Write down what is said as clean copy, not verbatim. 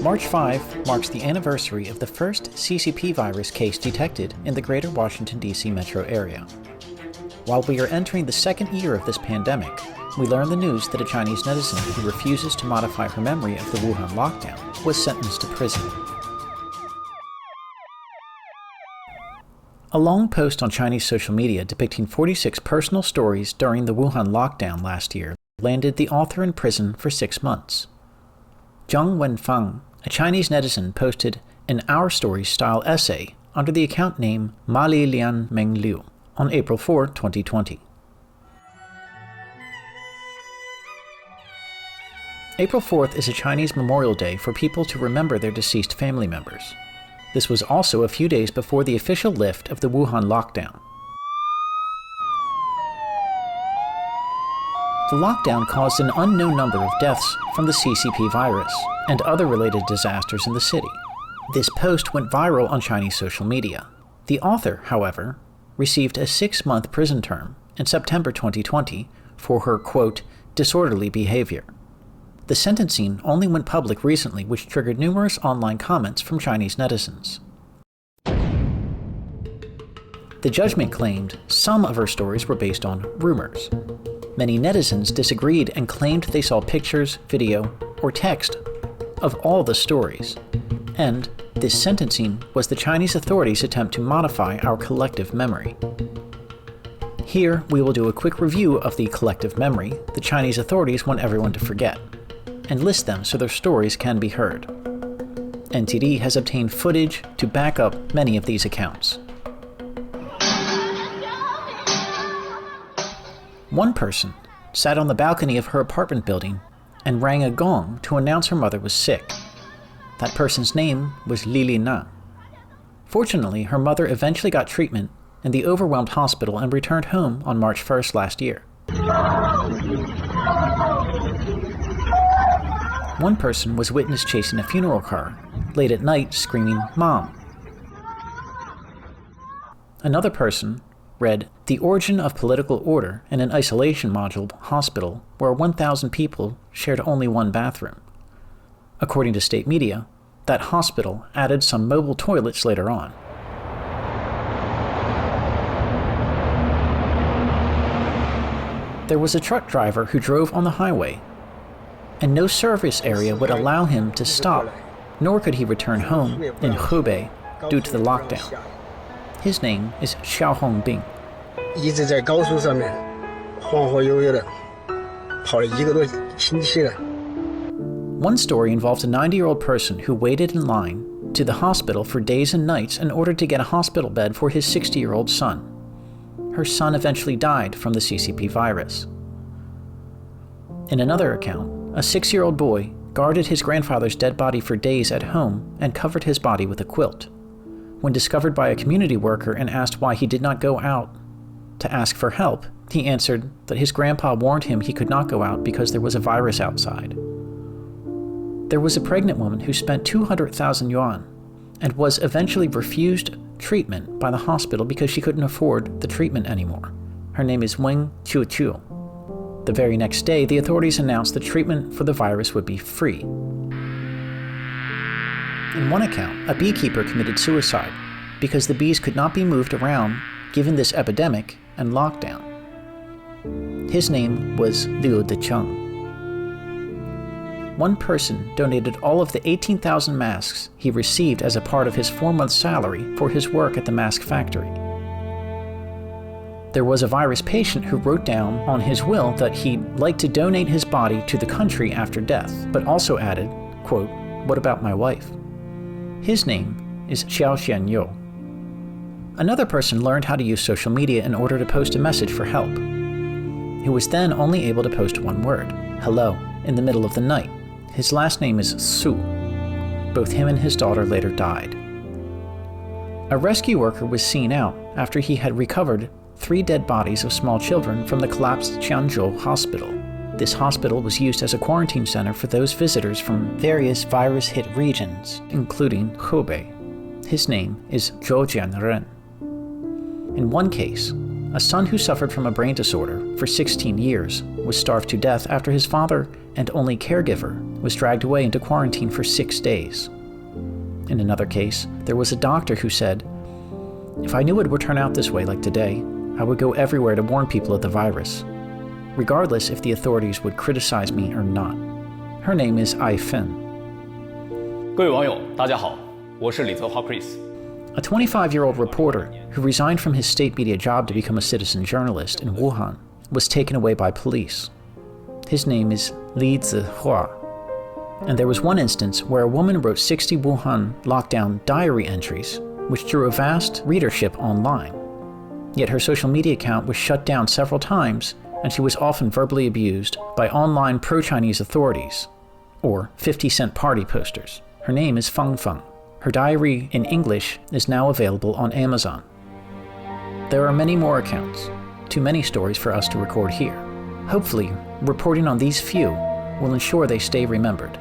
March 5 marks the anniversary of the first CCP virus case detected in the greater Washington, D.C. metro area. While we are entering the second year of this pandemic, we learn the news that a Chinese netizen who refuses to modify her memory of the Wuhan lockdown was sentenced to prison. A long post on Chinese social media depicting 46 personal stories during the Wuhan lockdown last year landed the author in prison for 6 months. Zhang Wenfang, a Chinese netizen, posted an Our Stories-style essay under the account name Mali Lian Meng Liu on April 4, 2020. April 4th is a Chinese Memorial Day for people to remember their deceased family members. This was also a few days before the official lift of the Wuhan lockdown. The lockdown caused an unknown number of deaths from the CCP virus and other related disasters in the city. This post went viral on Chinese social media. The author, however, received a 6-month prison term in September 2020 for her, quote, disorderly behavior. The sentencing only went public recently, which triggered numerous online comments from Chinese netizens. The judgment claimed some of her stories were based on rumors. Many netizens disagreed and claimed they saw pictures, video, or text of all the stories. And this sentencing was the Chinese authorities' attempt to modify our collective memory. Here, we will do a quick review of the collective memory the Chinese authorities want everyone to forget, and list them so their stories can be heard. NTD has obtained footage to back up many of these accounts. One person sat on the balcony of her apartment building and rang a gong to announce her mother was sick. That person's name was Lili Na. Fortunately, her mother eventually got treatment in the overwhelmed hospital and returned home on March 1st last year. One person was witnessed chasing a funeral car late at night screaming, "Mom." Another person read The Origin of Political Order in an isolation module hospital where 1,000 people shared only one bathroom. According to state media, that hospital added some mobile toilets later on. There was a truck driver who drove on the highway, and no service area would allow him to stop, nor could he return home in Hubei due to the lockdown. His name is Xiao Hongbing. 一直在高速上面晃晃悠悠的跑了1个多星期了。 One story involves a 90-year-old person who waited in line to the hospital for days and nights in order to get a hospital bed for his 60-year-old son. Her son eventually died from the CCP virus. In another account, a 6-year-old boy guarded his grandfather's dead body for days at home and covered his body with a quilt. When discovered by a community worker and asked why he did not go out to ask for help, he answered that his grandpa warned him he could not go out because there was a virus outside. There was a pregnant woman who spent 200,000 yuan and was eventually refused treatment by the hospital because she couldn't afford the treatment anymore. Her name is Weng Qiuqiu. The very next day, the authorities announced the treatment for the virus would be free. In one account, a beekeeper committed suicide because the bees could not be moved around given this epidemic and lockdown. His name was Liu Decheng. One person donated all of the 18,000 masks he received as a part of his 4-month salary for his work at the mask factory. There was a virus patient who wrote down on his will that he'd like to donate his body to the country after death, but also added, quote, "What about my wife?" His name is Xiao Xianyou. Another person learned how to use social media in order to post a message for help. He was then only able to post one word, hello, in the middle of the night. His last name is Su. Both him and his daughter later died. A rescue worker was seen out after he had recovered 3 dead bodies of small children from the collapsed Qianzhou hospital. This hospital was used as a quarantine center for those visitors from various virus-hit regions, including Hubei. His name is Zhou Jianren. In one case, a son who suffered from a brain disorder for 16 years was starved to death after his father and only caregiver was dragged away into quarantine for 6 days. In another case, there was a doctor who said, "If I knew it would turn out this way like today, I would go everywhere to warn people of the virus, regardless if the authorities would criticize me or not." Her name is Ai Fen. 各位网友，大家好，我是李泽华 Chris。 A 25-year-old reporter who resigned from his state media job to become a citizen journalist in Wuhan was taken away by police. His name is Li Zihua. And there was one instance where a woman wrote 60 Wuhan lockdown diary entries, which drew a vast readership online. Yet her social media account was shut down several times, and she was often verbally abused by online pro-Chinese authorities, or 50-cent party posters. Her name is Feng Feng. Her diary in English is now available on Amazon. There are many more accounts, too many stories for us to record here. Hopefully, reporting on these few will ensure they stay remembered.